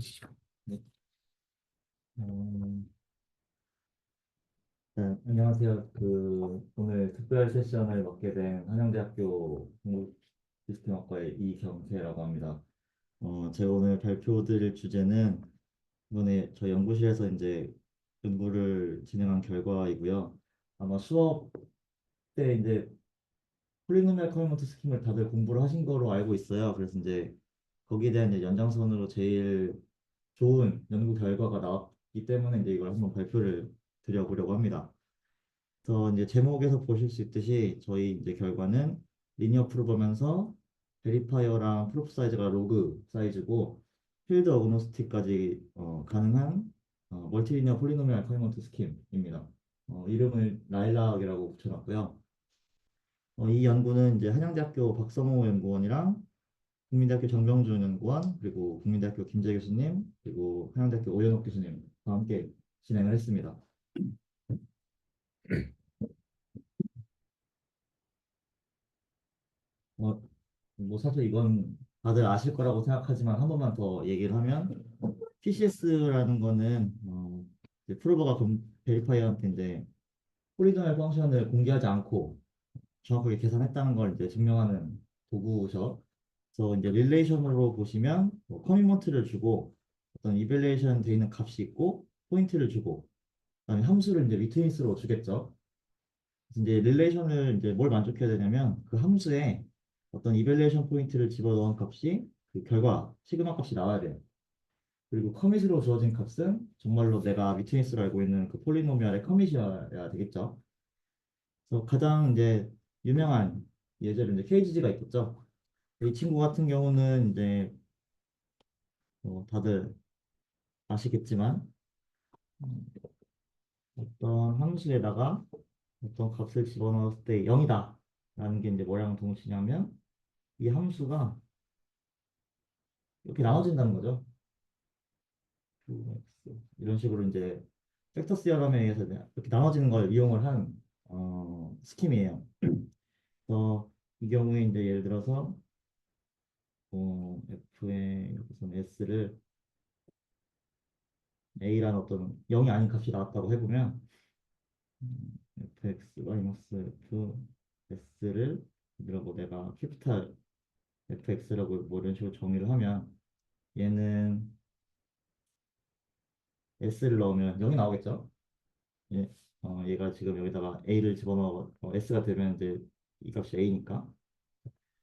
하시죠. 네. 음, 네, 안녕하세요. 오늘 특별 세션을 맡게 된 한양대학교 공부시스템학과의 이경태라고 합니다. 제가 오늘 발표드릴 주제는 이번에 저희 연구실에서 이제 연구를 진행한 결과이고요. 아마 수업 때 이제 폴리노미얼 커뮤니티 스킴을 다들 공부를 하신 거로 알고 있어요. 그래서 이제 거기에 대한 이제 연장선으로 제일 좋은 연구 결과가 나왔기 때문에 이제 이걸 한번 발표를 드려보려고 합니다. 그래서 이제 제목에서 보실 수 있듯이 저희 이제 결과는 리니어 프로보면서 베리파이어랑 프로프 사이즈가 로그 사이즈고 필드 어그노스틱까지 가능한 멀티리니어 폴리노미얼 커뮤니티 스킴입니다. 이름을 라일락이라고 붙여놨고요. 이 연구는 이제 한양대학교 박성호 연구원이랑 국민대학교 정병준 연구원, 그리고 국민대학교 김재 교수님, 그리고 한양대학교 오연옥 교수님과 함께 진행을 했습니다. 어, 뭐 사실 이건 다들 아실 거라고 생각하지만 한 번만 더 얘기를 하면 PCS라는 거는 이제 프로버가 베리파이어한테 이제 폴리노미얼 펑션을 공개하지 않고 정확하게 계산했다는 걸 이제 증명하는 도구죠. 그래서 이제 릴레이션으로 보시면 뭐 커미먼트를 주고 어떤 이벨레이션 돼 있는 값이 있고 포인트를 주고 그다음에 함수를 이제 리트윈스로 주겠죠. 그래서 이제 릴레이션을 이제 뭘 만족해야 되냐면 그 함수에 어떤 이벨레이션 포인트를 집어넣은 값이 그 결과 시그마 값이 나와야 돼요. 그리고 커밋으로 주어진 값은 정말로 내가 리트윈스로 알고 있는 그 폴리노미알의 커밋이어야 되겠죠. 그래서 가장 이제 유명한 예제로 이제 KGG가 있겠죠. 이 친구 같은 경우는 이제 다들 아시겠지만 음, 어떤 함수에다가 어떤 값을 집어넣었을 때 0이다 라는 게 이제 뭐랑 동시냐면 이 함수가 이렇게 나눠진다는 거죠. 이런 식으로 이제 팩터 시어럼에 의해서 이렇게 나눠지는 걸 이용을 한 스킴이에요. 그래서 이 경우에 이제 예를 들어서 f의 여기서 s를 a라는 어떤 0이 아닌 값이 나왔다고 해보면 fx 마이너스 f s를 이라고 내가 캐피탈 fx라고 뭐 이런 식으로 정의를 하면 얘는 s를 넣으면 0이 나오겠죠? 예, 얘가 지금 여기다가 a를 집어넣어 s가 되면 이제 이 값이 a니까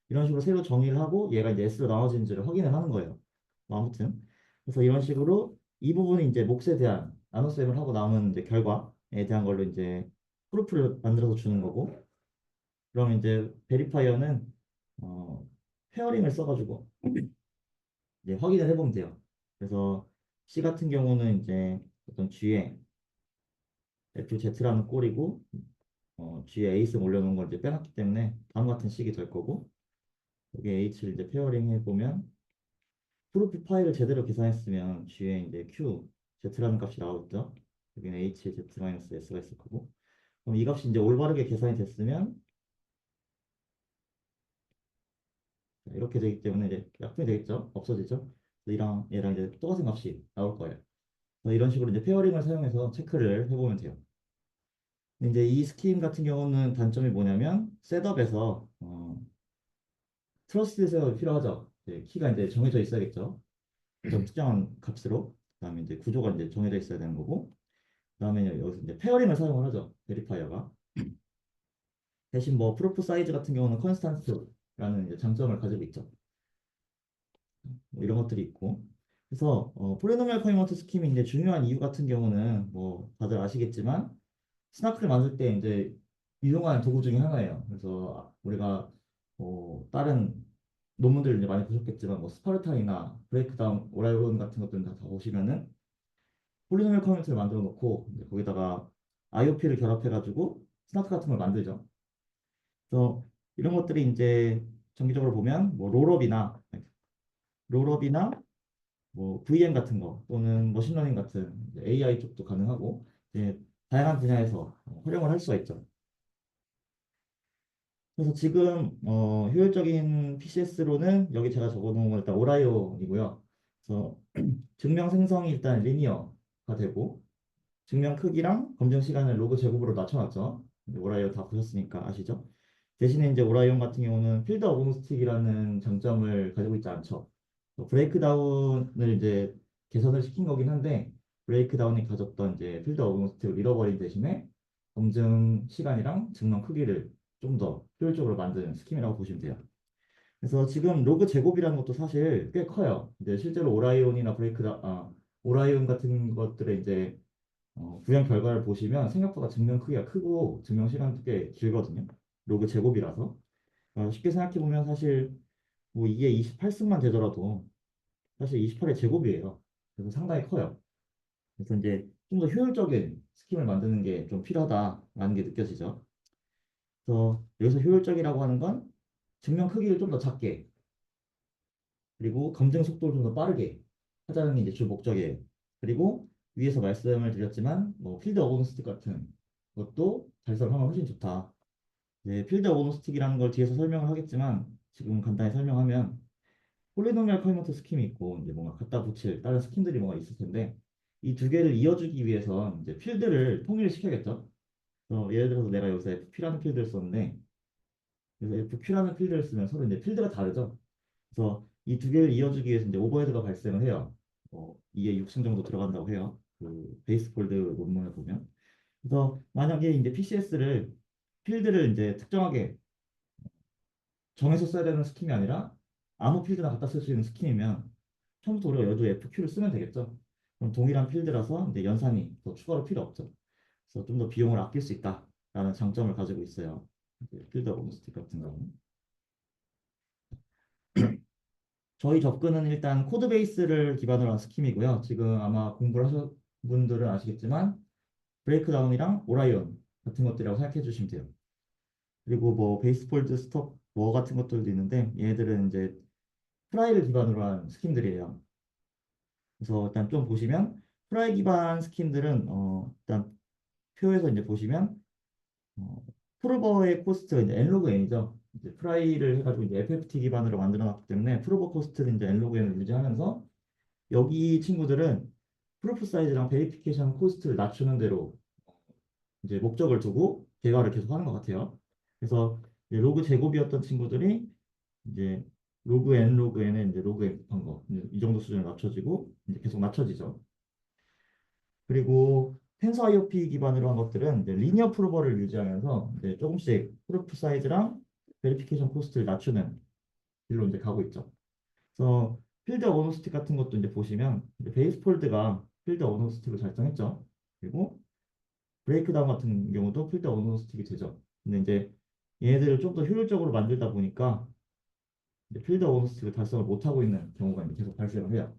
이런 식으로 새로 정의를 하고 얘가 이제 s로 나눠지는지를 확인을 하는 거예요. 뭐 아무튼 그래서 이런 식으로 이 부분이 이제 몫에 대한 나눗셈을 하고 남은 이제 결과에 대한 걸로 이제 프루프를 만들어서 주는 거고 그럼 이제 베리파이어는 어, 페어링을 써가지고 이제 확인을 해보면 돼요. 그래서 C 같은 경우는 이제 어떤 G에 FZ라는 꼴이고 G에 에이스 올려놓은 걸 이제 빼놨기 때문에 다음 같은 식이 될 거고 여기 H를 이제 페어링 해보면 프로필 파일을 제대로 계산했으면 G에 이제 Q, Z라는 값이 나오겠죠. 여기는 H, Z-S가 있을 거고 그럼 이 값이 이제 올바르게 계산이 됐으면 이렇게 되기 때문에 이제 약분이 되겠죠. 없어지죠. 그래서 얘랑 이제 똑같은 값이 나올 거예요. 이런 식으로 이제 페어링을 사용해서 체크를 해보면 돼요. 근데 이제 이 스kim 같은 경우는 단점이 뭐냐면 셋업에서 트러스트 셋업이 필요하죠. 이제 키가 이제 정해져 있어야겠죠. 좀 특정한 값으로. 그다음에 이제 구조가 이제 정해져 있어야 되는 거고. 그다음에 여기서 이제 페어링을 사용을 하죠. 베리파이어가. 대신 뭐 프로프 사이즈 같은 경우는 컨스탄트라는 이제 장점을 가지고 있죠. 뭐 이런 것들이 있고. 그래서 폴리노미얼 커뮤니티 스킴이 이제 중요한 이유 같은 경우는 뭐 다들 아시겠지만 스나크를 만들 때 이제 유용한 도구 중에 하나예요. 그래서 우리가 다른 논문들 이제 많이 보셨겠지만 뭐 스파르타이나 브레이크다운 오라이론 같은 것들은 다 보시면은 폴리노미얼 커뮤니티를 만들어 놓고 이제 거기다가 IOP를 결합해가지고 스나크 같은 걸 만들죠. 그래서 이런 것들이 이제 정기적으로 보면 뭐 롤업이나 뭐 VM 같은 거 또는 머신러닝 같은 AI 쪽도 가능하고 이제 다양한 분야에서 활용을 할 수가 있죠. 그래서 지금 효율적인 PCS로는 여기 제가 적어놓은 건 일단 오라이온이고요. 그래서 증명 생성이 일단 리니어가 되고 증명 크기랑 검증 시간을 로그 제곱으로 낮춰놨죠. 이제 오라이온 다 보셨으니까 아시죠? 대신에 이제 오라이온 같은 경우는 필드 어그노스틱이라는 장점을 가지고 있지 않죠. 브레이크다운을 이제 개선을 시킨 거긴 한데 브레이크다운이 가졌던 이제 필드 어그노스틱을 잃어버린 대신에 검증 시간이랑 증명 크기를 좀 더 효율적으로 만드는 스킴이라고 보시면 돼요. 그래서 지금 로그 제곱이라는 것도 사실 꽤 커요. 이제 실제로 오라이온이나 오라이온 같은 것들의 이제 구현 결과를 보시면 생각보다 증명 크기가 크고 증명 시간도 꽤 길거든요. 로그 제곱이라서. 쉽게 생각해 보면 사실 뭐 이게 28승만 되더라도 사실 28의 제곱이에요. 그래서 상당히 커요. 그래서 이제 좀 더 효율적인 스킴을 만드는 게 좀 필요하다라는 게 느껴지죠. 그래서 여기서 효율적이라고 하는 건 증명 크기를 좀 더 작게 그리고 검증 속도를 좀 더 빠르게 하자는 게 이제 주 목적이에요. 그리고 위에서 말씀을 드렸지만 뭐 필드 어그노스틱 같은 것도 달성하면 훨씬 좋다. 네, 필드 어그노스틱이라는 걸 뒤에서 설명을 하겠지만 지금 간단히 설명하면 폴리노미얼 커뮤니티 스킴이 있고 이제 뭔가 갖다 붙일 다른 스킴들이 뭐가 있을 텐데 이 두 개를 이어주기 위해선 이제 필드를 통일시켜야겠죠. 예를 들어서 내가 여기서 FP라는 필드를 썼는데 그래서 FQ라는 필드를 쓰면 서로 이제 필드가 다르죠. 그래서 이 두 개를 이어주기 위해서 이제 오버헤드가 발생을 해요. 이게 6승 정도 들어간다고 해요. 그 베이스폴드 논문을 보면. 그래서 만약에 이제 PCS를 필드를 이제 특정하게 정해서 써야 되는 스킴이 아니라 아무 필드나 갖다 쓸 수 있는 스킴이면 처음부터 우리가 여기도 FQ를 쓰면 되겠죠. 그럼 동일한 필드라서 이제 연산이 더 추가로 필요 없죠. 그래서 좀 더 비용을 아낄 수 있다라는 장점을 가지고 있어요. 이제 필드 오브스틱 같은 경우는. 저희 접근은 일단 코드 베이스를 기반으로 한 스킴이고요. 지금 아마 공부를 하신 분들은 아시겠지만 브레이크다운이랑 오라이온 같은 것들이라고 생각해 주시면 돼요. 그리고 뭐 베이스폴드 스톱 뭐 같은 것들도 있는데 얘네들은 이제 프라이를 기반으로 한 스킴들이에요. 그래서 일단 좀 보시면 프라이 기반 스킴들은 일단 표에서 이제 보시면 어, 프로버의 코스트가 이제 n로그 n이죠. 이제 프라이를 해가지고 이제 FFT 기반으로 만들어 놨기 때문에 프로버 코스트를 이제 n로그 n을 유지하면서 여기 친구들은 프로프 사이즈랑 베리피케이션 코스트를 낮추는 대로 이제 목적을 두고 개발을 계속 하는 것 같아요. 그래서 이제 로그 제곱이었던 친구들이 이제 로그 n은 이제 로그 n 곱한 거, 이제 이 정도 수준을 낮춰지고 이제 계속 낮춰지죠. 그리고 텐서 IOP 기반으로 한 것들은 이제 리니어 프로버를 유지하면서 이제 조금씩 프로프 사이즈랑 베리피케이션 코스트를 낮추는 길로 이제 가고 있죠. 그래서 필드 어노스틱 같은 것도 이제 보시면 이제 베이스폴드가 필드 어노스틱을 작성했죠. 그리고 브레이크다운 같은 경우도 필드 어노스틱이 되죠. 근데 이제 얘네들을 좀 더 효율적으로 만들다 보니까 이제 필드 어노스틱을 달성을 못하고 있는 경우가 이제 계속 발생을 해요.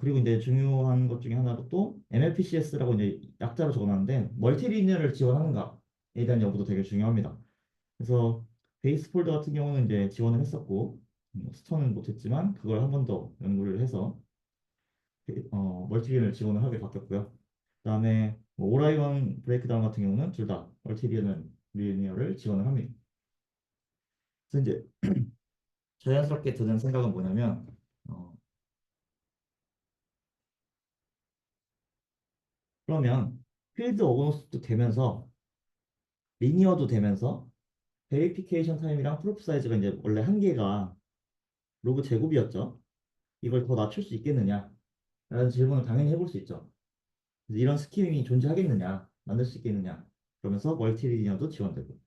그리고 이제 중요한 것 중에 하나가 또 MLPCS라고 이제 약자로 적어놨는데 멀티리니어를 지원하는가에 대한 여부도 되게 중요합니다. 그래서 베이스폴드 같은 경우는 이제 지원을 했었고 스턴은 못했지만 그걸 한 번 더 연구를 해서 멀티리니어를 지원을 하게 바뀌었고요. 그다음에 뭐 오라이온 브레이크다운 같은 경우는 둘 다 멀티리니어를 지원을 합니다. 그래서 이제 자연스럽게 드는 생각은 뭐냐면 어, 그러면 필드 오버노스도 되면서 리니어도 되면서 베리피케이션 타임이랑 프로프 사이즈가 이제 원래 한계가 로그 제곱이었죠. 이걸 더 낮출 수 있겠느냐? 라는 질문을 당연히 해볼 수 있죠. 그래서 이런 스킴이 존재하겠느냐? 만들 수 있겠느냐? 그러면서 멀티리니어도 지원되고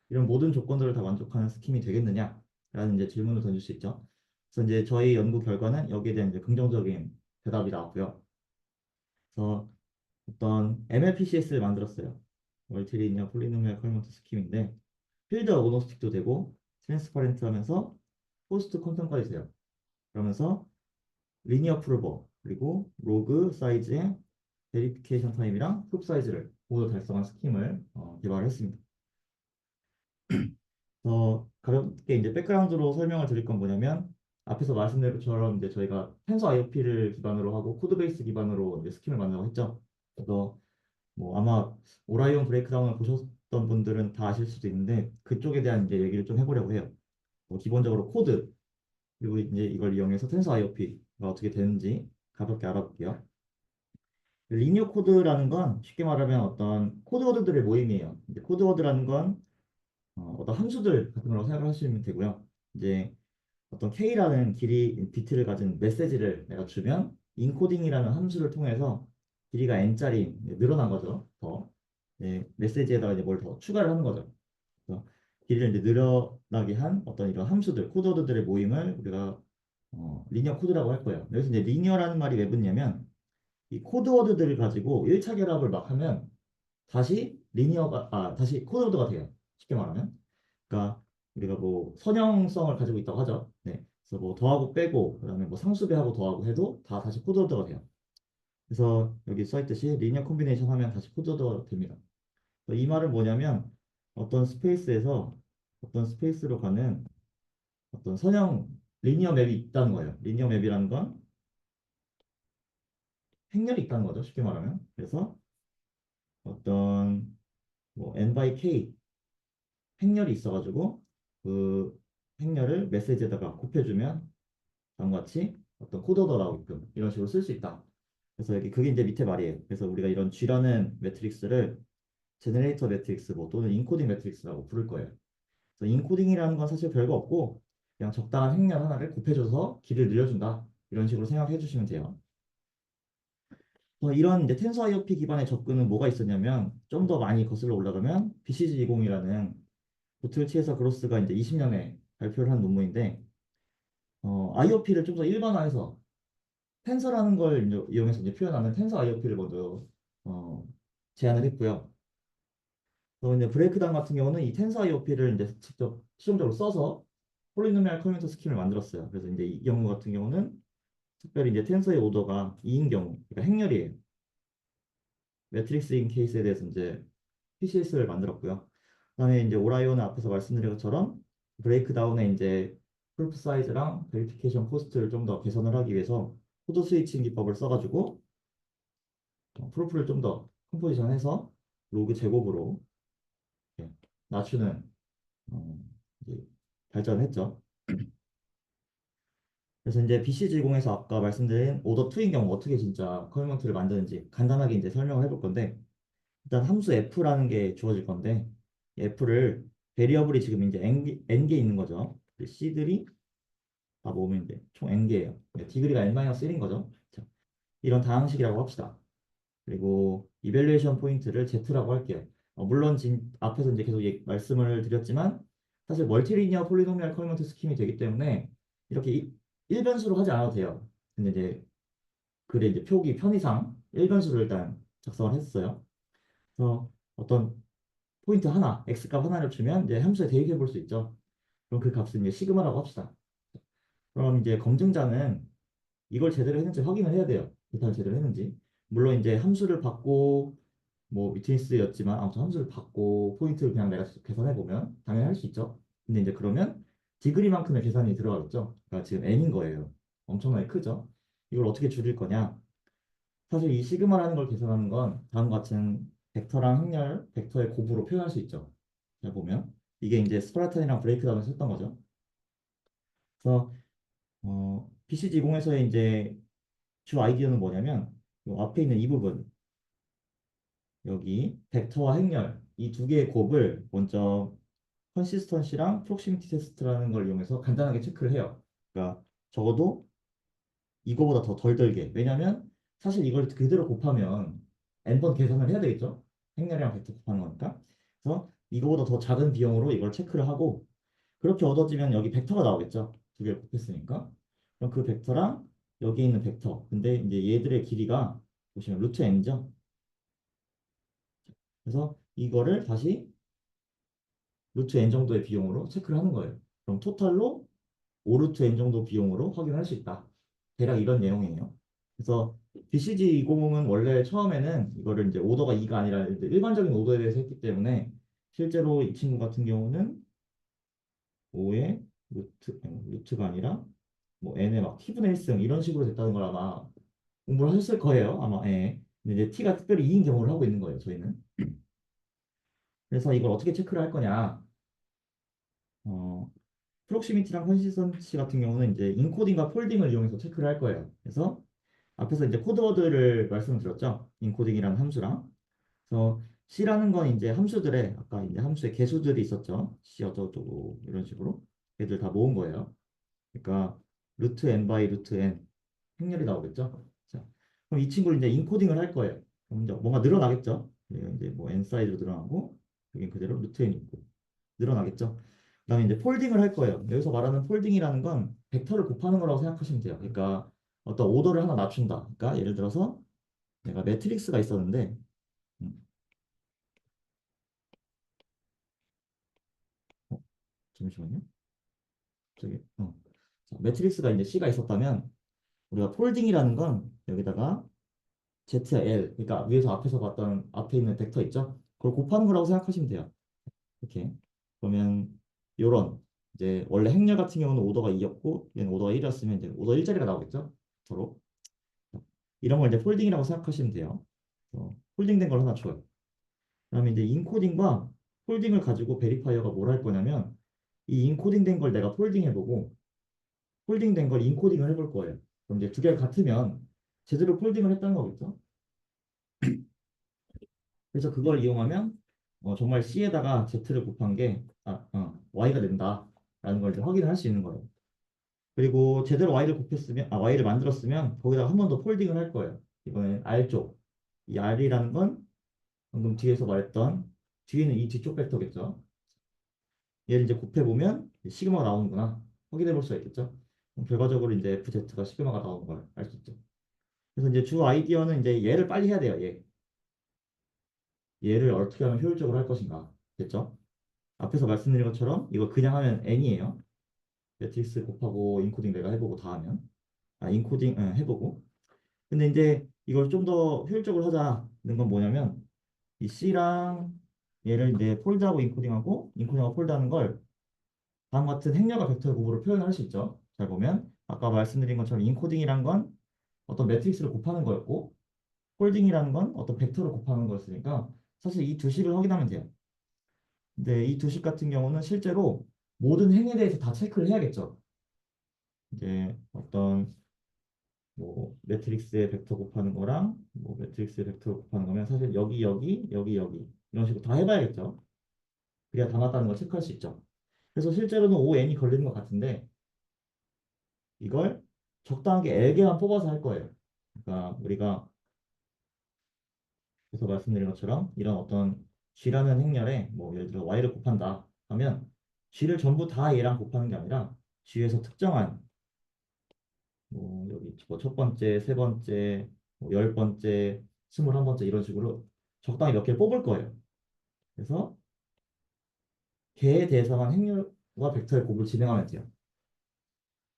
이런 모든 조건들을 다 만족하는 스킴이 되겠느냐? 라는 이제 질문을 던질 수 있죠. 그래서 이제 저희 연구 결과는 여기에 대한 이제 긍정적인 대답이 나왔고요. 그래서 어떤 MLPCS를 만들었어요. 멀티리니어 폴리노미얼 커뮤니티 스킴인데 필드 어그노스틱도 되고 트랜스파렌트 하면서 포스트 퀀텀까지 돼요. 그러면서 리니어 프로버 그리고 로그 사이즈의 베리피케이션 타임이랑 프롭 사이즈를 모두 달성한 스킴을 개발했습니다. 가볍게 이제 백그라운드로 설명을 드릴 건 뭐냐면 앞에서 말씀드린 것처럼 이제 저희가 텐서 IOP를 기반으로 하고 코드베이스 기반으로 이제 스킴을 만들고 했죠. 그래서 뭐 아마 오라이온 브레이크다운을 분들은 다 아실 수도 있는데 그쪽에 대한 이제 얘기를 좀 해보려고 해요. 기본적으로 코드 그리고 이제 이걸 이용해서 텐서 IOP가 어떻게 되는지 가볍게 알아볼게요. 리니어 코드라는 건 쉽게 말하면 어떤 코드워드들의 모임이에요. 이제 코드워드라는 건 어떤 함수들 같은 걸로 생각하시면 되고요. 이제 어떤 K라는 길이 비트를 가진 메시지를 내가 주면 인코딩이라는 함수를 통해서 길이가 n짜리 늘어난 거죠. 더 메시지에다가 이제 뭘 더 추가를 하는 거죠. 그래서 길이를 이제 늘어나게 한 어떤 이런 함수들, 코드워드들의 모임을 우리가 리니어 코드라고 할 거예요. 여기서 이제 리니어라는 말이 왜 붙냐면 이 코드워드들을 가지고 1차 결합을 막 하면 다시 코드워드가 돼요. 쉽게 말하면. 그러니까 우리가 뭐 선형성을 가지고 있다고 하죠. 네. 그래서 뭐 더하고 빼고 그다음에 뭐 상수배하고 더하고 해도 다 다시 코드워드가 돼요. 그래서 여기 써있듯이 리니어 콤비네이션 하면 다시 코드워드가 됩니다. 이 말은 뭐냐면 어떤 스페이스에서 어떤 스페이스로 가는 어떤 선형 리니어 맵이 있다는 거예요. 리니어 맵이라는 건 행렬이 있다는 거죠. 쉽게 말하면. 그래서 어떤 뭐 n by k 행렬이 있어가지고 그 행렬을 메시지에다가 곱해주면 다음과 같이 어떤 코드가 나오게끔 이런 식으로 쓸 수 있다. 그래서 여기 그게 이제 밑에 말이에요. 그래서 우리가 이런 G라는 매트릭스를 제너레이터 매트릭스 뭐 또는 인코딩 매트릭스라고 부를 거예요. 그래서 인코딩이라는 건 사실 별거 없고 그냥 적당한 행렬 하나를 곱해줘서 길을 늘려준다. 이런 식으로 생각해 주시면 돼요. 이런 이제 텐서 IOP 기반의 접근은 뭐가 있었냐면 좀 더 많이 거슬러 올라가면 BCG20이라는 보틀치에서 그로스가 이제 20년에 발표를 한 논문인데 IOP를 좀 더 일반화해서 텐서라는 걸 이제 이용해서 이제 표현하는 텐서 IOP를 먼저 어, 제안을 했고요. 또 이제 브레이크다운 같은 경우는 이 텐서 IOP를 이제 직접 실용적으로 써서 폴리노미얼 커뮤니터 스킴을 만들었어요. 그래서 이제 이 경우 같은 경우는 특별히 이제 텐서의 오더가 2인 경우, 그러니까 행렬이에요. 매트릭스인 케이스에 대해서 이제 PCS를 만들었고요. 그다음에 이제 오라이오는 앞에서 말씀드린 것처럼 브레이크다운의 이제 프루프 사이즈랑 베리피케이션 코스트를 좀 더 개선을 하기 위해서 코드 스위칭 기법을 써가지고 프루프를 좀 더 컴포지션해서 로그 제곱으로 이렇게 낮추는 어, 이제 발전을 했죠. 그래서 이제 BCG0에서 아까 말씀드린 오더 2인 경우 어떻게 진짜 커뮤니티를 만드는지 간단하게 이제 설명을 해볼 건데 일단 함수 f라는 게 주어질 건데 이 f를 베리어블이 지금 이제 n 개 있는 거죠. c들이 다 모으면 이제 총 n개예요. 디그리가 n-1인 거죠. 자, 이런 다항식이라고 합시다. 그리고 이밸류에이션 포인트를 z라고 할게요. 물론 앞에서 이제 계속 말씀을 드렸지만 사실 멀티리니어 폴리노미얼 커뮤니티 스킴이 되기 때문에 이렇게 일변수로 하지 않아도 돼요. 근데 이제 글의 이제 표기 편의상 일변수를 일단 작성을 했어요. 그래서 어떤 포인트 하나, x값 하나를 주면 이제 함수에 대입해 볼 수 있죠. 그럼 그 값은 이제 시그마라고 합시다. 그럼 이제 검증자는 이걸 제대로 했는지 확인을 해야 돼요. 계산을 제대로 했는지. 물론 이제 함수를 받고 뭐 미트니스였지만 아무튼 함수를 받고 포인트를 그냥 내가 직접 계산해 보면 당연히 할 수 있죠. 근데 이제 그러면 디그리만큼의 계산이 들어가겠죠. 그러니까 지금 n인 거예요. 엄청나게 크죠. 이걸 어떻게 줄일 거냐? 사실 이 시그마라는 걸 계산하는 건 다음과 같은 벡터랑 행렬, 벡터의 곱으로 표현할 수 있죠. 잘 보면 이게 이제 스파르탄이랑 브레이크다운에서 했던 거죠. 그래서 BCG0에서의 이제 주 아이디어는 뭐냐면 요 앞에 있는 이 부분 여기 벡터와 행렬 이 두 개의 곱을 먼저 컨시스턴시랑 프록시미티 테스트라는 걸 이용해서 간단하게 체크를 해요. 그러니까 적어도 이거보다 더 덜 들게. 왜냐면 사실 이걸 그대로 곱하면 n번 계산을 해야 되겠죠? 행렬이랑 벡터 곱하는 거니까. 그래서 이거보다 더 작은 비용으로 이걸 체크를 하고 그렇게 얻어지면 여기 벡터가 나오겠죠? 두 개를 곱했으니까. 그럼 그 벡터랑 여기 있는 벡터. 근데 이제 얘들의 길이가 보시면 루트 n이죠? 그래서 이거를 다시 루트 n 정도의 비용으로 체크를 하는 거예요. 그럼 토탈로 5루트 n 정도 비용으로 확인할 수 있다. 대략 이런 내용이에요. 그래서 BCG 250은 원래 처음에는 이거를 이제 오더가 2가 아니라 이제 일반적인 오더에 대해서 했기 때문에 실제로 이 친구 같은 경우는 5의 루트가 아니라 뭐 n의 막 t분의 1승 이런 식으로 됐다는 걸 아마 공부를 하셨을 거예요. 아마 예. 근데 이제 t가 특별히 2인 경우를 하고 있는 거예요. 저희는. 그래서 이걸 어떻게 체크를 할 거냐? 어, 프록시미티랑 컨시스턴시 같은 경우는 이제 인코딩과 폴딩을 이용해서 체크를 할 거예요. 그래서 앞에서 이제 코드워드를 말씀드렸죠. 인코딩이라는 함수랑. 그래서 C라는 건 이제 함수들의 아까 이제 함수의 개수들이 있었죠. C 어쩌고저쩌고 이런 식으로 얘들 다 모은 거예요. 그러니까 루트 n 바이 루트 n 행렬이 나오겠죠. 자, 그럼 이 친구를 이제 인코딩을 할 거예요. 그럼 이제 뭔가 늘어나겠죠. 얘가 이제 뭐 n 사이즈로 늘어나고 여긴 그대로 루트 n 있고 늘어나겠죠. 그다음에 이제 폴딩을 할 거예요. 여기서 말하는 폴딩이라는 건 벡터를 곱하는 거라고 생각하시면 돼요. 그러니까 어떤 오더를 하나 낮춘다. 그러니까 예를 들어서 내가 매트릭스가 있었는데 음, 어, 잠시만요. 저기 자, 매트릭스가 이제 C가 있었다면 우리가 폴딩이라는 건 여기다가 ZL 그러니까 위에서 앞에서 봤던 앞에 있는 벡터 있죠? 그걸 곱하는 거라고 생각하시면 돼요. 이렇게 그러면 요런 이제 원래 행렬 같은 경우는 오더가 2였고 얘는 오더가 1이었으면 이제 오더 1자리가 나오겠죠? 서로 이런 걸 이제 폴딩이라고 생각하시면 돼요. 폴딩된 걸 하나 줘요. 그다음에 이제 인코딩과 폴딩을 가지고 베리파이어가 뭘 할 거냐면 이 인코딩된 걸 내가 폴딩해보고 폴딩된 걸 인코딩을 해볼 거예요. 그럼 이제 두 개가 같으면 제대로 폴딩을 했다는 거겠죠? 그래서 그걸 이용하면 정말 C에다가 Z를 곱한 게 Y가 된다라는 걸 이제 확인을 할 수 있는 거예요. 그리고 제대로 Y를 만들었으면 거기다가 한 번 더 폴딩을 할 거예요. 이번엔 R쪽. 이 R이라는 건 방금 뒤에서 말했던 뒤에는 이 뒤쪽 벡터겠죠. 얘를 이제 곱해보면 시그마가 나오는구나. 확인해 볼 수가 있겠죠. 그럼 결과적으로 이제 FZ가 시그마가 나오는 걸 알 수 있죠. 그래서 이제 주 아이디어는 이제 얘를 빨리 해야 돼요. 얘를 어떻게 하면 효율적으로 할 것인가. 됐죠? 앞에서 말씀드린 것처럼 이거 그냥 하면 n이에요. 매트릭스 곱하고 인코딩 내가 해보고 다 하면 인코딩 해보고 근데 이제 이걸 좀 더 효율적으로 하자는 건 뭐냐면 이 C랑 얘를 이제 폴드하고 인코딩하고 인코딩하고 폴드하는 걸 다음 같은 행렬과 벡터의 구조로 표현할 수 있죠. 잘 보면 아까 말씀드린 것처럼 인코딩이란 건 어떤 매트릭스를 곱하는 거였고 폴딩이라는 건 어떤 벡터를 곱하는 거였으니까 사실 이 두 식을 확인하면 돼요. 근데 이 두 식 같은 경우는 실제로 모든 행에 대해서 다 체크를 해야겠죠. 이제 어떤 뭐 매트릭스의 벡터 곱하는 거랑 뭐 매트릭스의 벡터 곱하는 거면 사실 여기 여기 여기 여기 이런 식으로 다 해봐야겠죠. 그래야 다 맞다는 걸 체크할 수 있죠. 그래서 실제로는 ON이 걸리는 것 같은데 이걸 적당하게 L개만 뽑아서 할 거예요. 그러니까 우리가 그래서 말씀드린 것처럼 이런 어떤 G라는 행렬에 뭐 예를 들어 Y를 곱한다 하면 G를 전부 다 얘랑 곱하는 게 아니라 G에서 특정한 뭐 여기 뭐 첫 번째, 세 번째, 뭐 열 번째, 21번째 이런 식으로 적당히 몇 개를 뽑을 거예요. 그래서 걔에 대해서만 행렬과 벡터의 곱을 진행하면 돼요.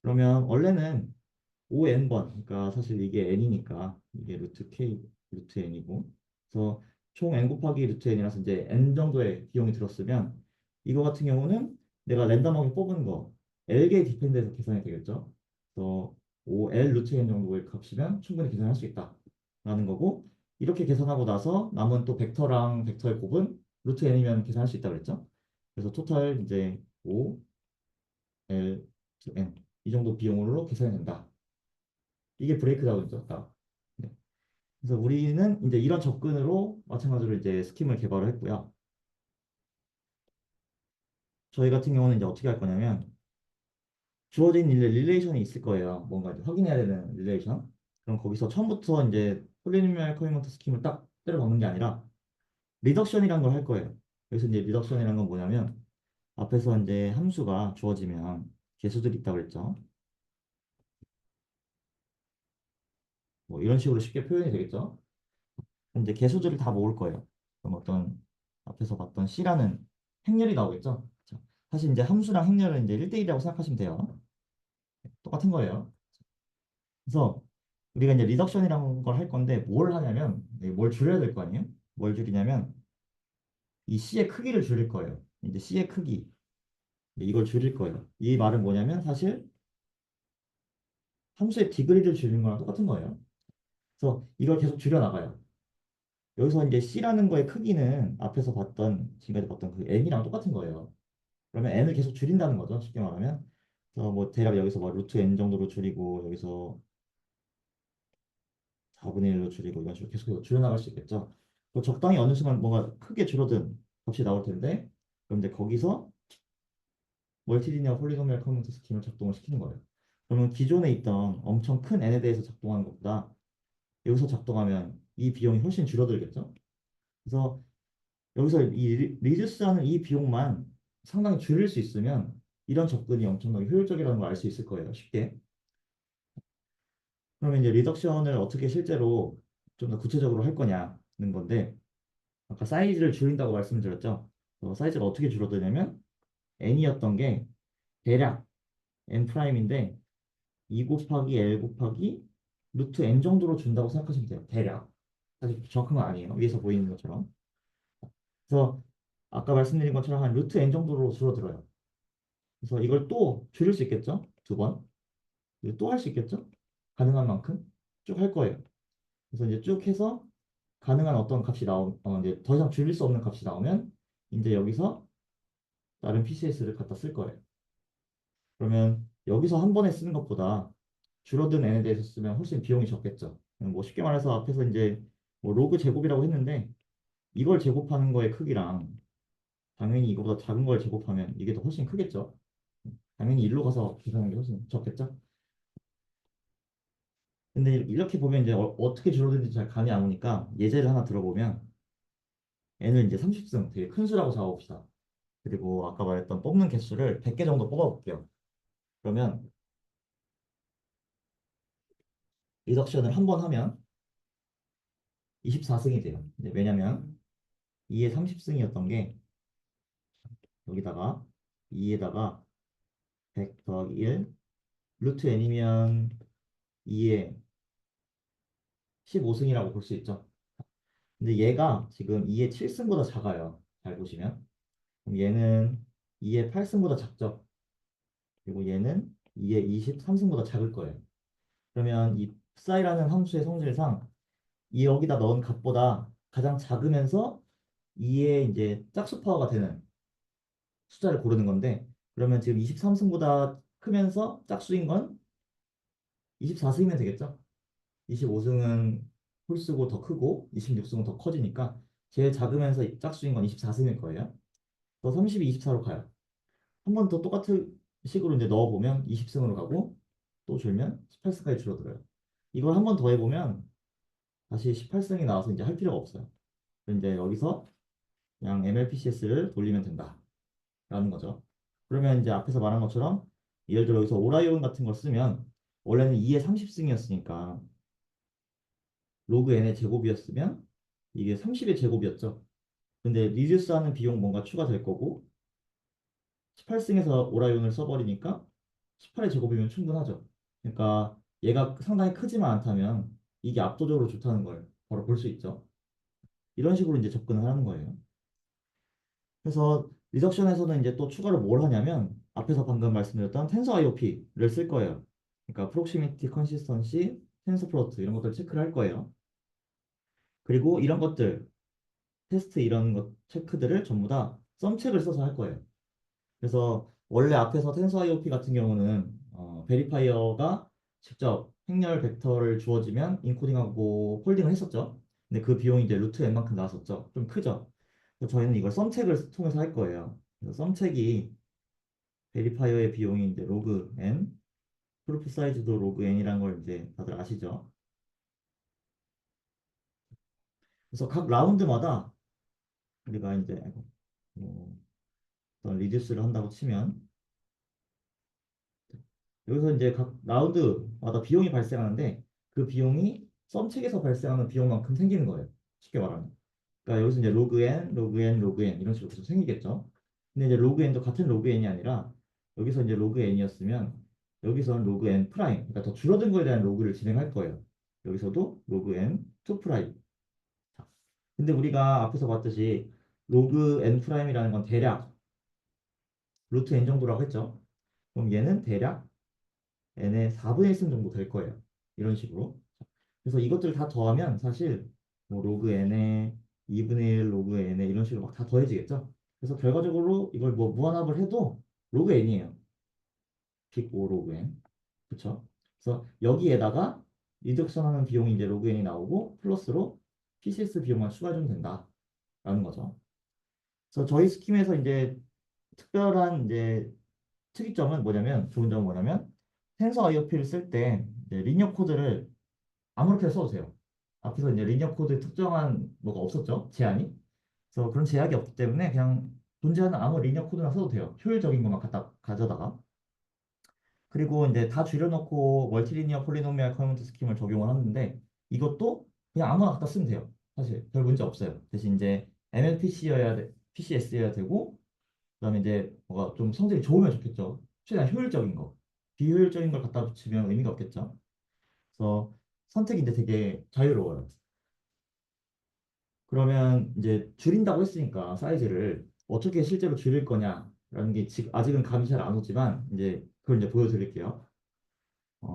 그러면 원래는 ON번, 그러니까 사실 이게 n이니까 이게 루트 k, 루트 n이고 그래서 총 n 곱하기 루트 n이라서 이제 n 정도의 비용이 들었으면 이거 같은 경우는 내가 랜덤하게 뽑은 거 L개의 디펜드에서 계산이 되겠죠. 그래서 OL 루트 n 정도의 값이면 충분히 계산할 수 있다라는 거고 이렇게 계산하고 나서 남은 또 벡터랑 벡터의 곱은 루트 n이면 계산할 수 있다 그랬죠. 그래서 토탈 이제 O, L, N 이 정도 비용으로 계산이 된다. 이게 브레이크다운이죠. 딱. 네. 그래서 우리는 이제 이런 접근으로 마찬가지로 이제 스킴을 개발을 했고요. 저희 같은 경우는 이제 어떻게 할 거냐면 주어진 릴레이션이 있을 거예요. 뭔가 이제 확인해야 되는 릴레이션. 그럼 거기서 처음부터 이제 폴리노미얼 커리먼트 스킴을 딱 때려 넣는 게 아니라 리덕션이라는 걸 할 거예요. 그래서 이제 리덕션이라는 건 뭐냐면 앞에서 이제 함수가 주어지면 개수들이 있다고 그랬죠. 뭐 이런 식으로 쉽게 표현이 되겠죠. 그럼 이제 개수들을 다 모을 거예요. 그럼 어떤 앞에서 봤던 C라는 행렬이 나오겠죠. 자, 사실 이제 함수랑 행렬은 이제 1대1이라고 생각하시면 돼요. 똑같은 거예요. 그래서 우리가 이제 리덕션이라는 걸 할 건데 뭘 하냐면 뭘 줄여야 될 거 아니에요? 뭘 줄이냐면 이 C의 크기를 줄일 거예요. 이제 C의 크기 이걸 줄일 거예요. 이 말은 뭐냐면 사실 함수의 디그리를 줄이는 거랑 똑같은 거예요. 그래서 이걸 계속 줄여 나가요. 여기서 이제 C라는 거의 크기는 앞에서 봤던, 지금까지 봤던 그 n이랑 똑같은 거예요. 그러면 n을 계속 줄인다는 거죠. 쉽게 말하면. 그래서 뭐 대략 여기서 뭐 루트 n 정도로 줄이고 여기서 4분의 1로 줄이고 이런 식으로 계속 줄여나갈 수 있겠죠. 또 적당히 어느 순간 뭔가 크게 줄어든 값이 나올 텐데 그럼 이제 거기서 멀티리니어 폴리노미얼 커뮤니티 스킴을 작동을 시키는 거예요. 그러면 기존에 있던 엄청 큰 n에 대해서 작동하는 것보다 여기서 작동하면 이 비용이 훨씬 줄어들겠죠. 그래서 여기서 이 리듀스하는 이 비용만 상당히 줄일 수 있으면 이런 접근이 엄청나게 효율적이라는 걸 알 수 있을 거예요. 쉽게. 그러면 이제 리덕션을 어떻게 실제로 좀 더 구체적으로 할 거냐는 건데 아까 사이즈를 줄인다고 말씀드렸죠. 사이즈가 어떻게 줄어드냐면 n이었던 게 대략 n 프라임인데 2 곱하기 l 곱하기 루트 n 정도로 준다고 생각하시면 돼요. 대략. 사실 정확한 건 아니에요. 위에서 보이는 것처럼. 그래서 아까 말씀드린 것처럼 한 루트 n 정도로 줄어들어요. 그래서 이걸 또 줄일 수 있겠죠? 두 번. 또 할 수 있겠죠? 가능한 만큼 쭉 할 거예요. 그래서 이제 쭉 해서 가능한 어떤 값이 이제 더 이상 줄일 수 없는 값이 나오면 이제 여기서 다른 PCS를 갖다 쓸 거예요. 그러면 여기서 한 번에 쓰는 것보다 줄어든 n에 대해서 쓰면 훨씬 비용이 적겠죠. 뭐 쉽게 말해서 앞에서 이제 뭐 로그 제곱이라고 했는데 이걸 제곱하는 거의 크기랑 당연히 이거보다 작은 걸 제곱하면 이게 더 훨씬 크겠죠. 당연히 일로 가서 계산하는 게 훨씬 적겠죠. 근데 이렇게 보면 이제 떻게 줄어드는지 잘 감이 안 오니까 예제를 하나 들어보면 n을 이제 30승 되게 큰 수라고 잡아봅시다. 그리고 아까 말했던 뽑는 개수를 100개 정도 뽑아볼게요. 그러면 리덕션을 한 번 하면 24승이 돼요. 이제 왜냐면 2에 30승이었던 게 여기다가 2에다가 100 더하기 1 루트 n이면 2에 15승이라고 볼 수 있죠. 근데 얘가 지금 2에 7승보다 작아요. 잘 보시면. 그럼 얘는 2에 8승보다 작죠. 그리고 얘는 2에 23승보다 작을 거예요. 그러면 이 psi라는 함수의 성질상 이 여기다 넣은 값보다 가장 작으면서 2의 이제 짝수 파워가 되는 숫자를 고르는 건데 그러면 지금 23승보다 크면서 짝수인 건 24승이면 되겠죠? 25승은 홀수고 더 크고 26승은 더 커지니까 제일 작으면서 짝수인 건 24승일 거예요. 또 30이 24로 가요. 한 번 더 똑같은 식으로 이제 넣어보면 20승으로 가고 또 줄면 18승까지 줄어들어요. 이걸 한 번 더 해보면 다시 18승이 나와서 이제 할 필요가 없어요. 이제 여기서 그냥 MLPCS를 돌리면 된다라는 거죠. 그러면 이제 앞에서 말한 것처럼 예를 들어 여기서 오라이온 같은 걸 쓰면 원래는 2에 30승이었으니까 로그 n의 제곱이었으면 이게 30의 제곱이었죠. 근데 리듀스 하는 비용 뭔가 추가될 거고 18승에서 오라이온을 써버리니까 18의 제곱이면 충분하죠. 그러니까 얘가 상당히 크지만 않다면 이게 압도적으로 좋다는 걸 바로 볼 수 있죠. 이런 식으로 이제 접근을 하는 거예요. 그래서 리덕션에서는 이제 또 추가로 뭘 하냐면 앞에서 방금 말씀드렸던 텐서 IOP를 쓸 거예요. 그러니까 프록시미티, 컨시스턴시, 텐서 플로트 이런 것들 체크를 할 거예요. 그리고 이런 것들 테스트 이런 것 체크들을 전부 다 썸책을 써서 할 거예요. 그래서 원래 앞에서 텐서 IOP 같은 경우는 베리파이어가 직접 행렬 벡터를 주어지면 인코딩하고 폴딩을 했었죠. 근데 그 비용이 이제 루트 n만큼 나왔었죠. 좀 크죠. 그래서 저희는 이걸 썸책을 통해서 할 거예요. 그래서 썸책이 베리파이어의 비용이 이제 로그 n, 프루프 사이즈도 로그 n이라는 걸 이제 다들 아시죠? 그래서 각 라운드마다 우리가 이제 뭐 어떤 리듀스를 한다고 치면 여기서 이제 각 라운드마다 비용이 발생하는데 그 비용이 썸책에서 발생하는 비용만큼 생기는 거예요. 쉽게 말하면. 그러니까 여기서 이제 로그 n, 로그 n, 로그 n 이런 식으로 계속 생기겠죠. 근데 이제 로그 n도 같은 로그 n이 아니라 여기서 이제 로그 n이었으면 여기서는 로그 n 프라임, 그러니까 더 줄어든 거에 대한 로그를 진행할 거예요. 여기서도 로그 n 2 프라임. 자, 근데 우리가 앞에서 봤듯이 로그 n 프라임이라는 건 대략 루트 n 정도라고 했죠. 그럼 얘는 대략 n의 4분의 1승 정도 될 거예요. 이런 식으로. 그래서 이것들 다 더하면 사실 뭐 로그 n에 2분의 1 로그 n에 이런 식으로 막 다 더해지겠죠. 그래서 결과적으로 이걸 뭐 무한합을 해도 로그 n이에요. 빅 O 로그 n. 그쵸? 그래서 여기에다가 이득선하는 비용이 이제 로그 n이 나오고 플러스로 PCS 비용만 추가해주면 된다라는 거죠. 그래서 저희 스킴에서 이제 특별한 이제 특이점은 뭐냐면 좋은 점은 뭐냐면 텐서 IOP를 쓸 때 리니어 코드를 아무렇게나 써도 돼요. 앞에서 이제 리니어 코드 특정한 뭐가 없었죠? 제한이. 그래서 그런 제약이 없기 때문에 그냥 존재하는 아무 리니어 코드나 써도 돼요. 효율적인 것만 갖다 가져다가. 그리고 이제 다 줄여놓고 멀티리니어 폴리노미얼 커뮤니티 스킴을 적용을 하는데 이것도 그냥 아무나 갖다 쓰면 돼요. 사실 별 문제 없어요. 대신 이제 MLPC여야 돼, PCS여야 되고 그다음에 이제 뭐가 좀 성적이 좋으면 좋겠죠. 최대한 효율적인 거. 비효율적인 걸 갖다 붙이면 의미가 없겠죠. 그래서 선택이 이제 되게 자유로워요. 그러면 이제 줄인다고 했으니까 사이즈를 어떻게 실제로 줄일 거냐라는 게 지금 아직은 감이 잘 안 오지만 이제 그걸 이제 보여드릴게요.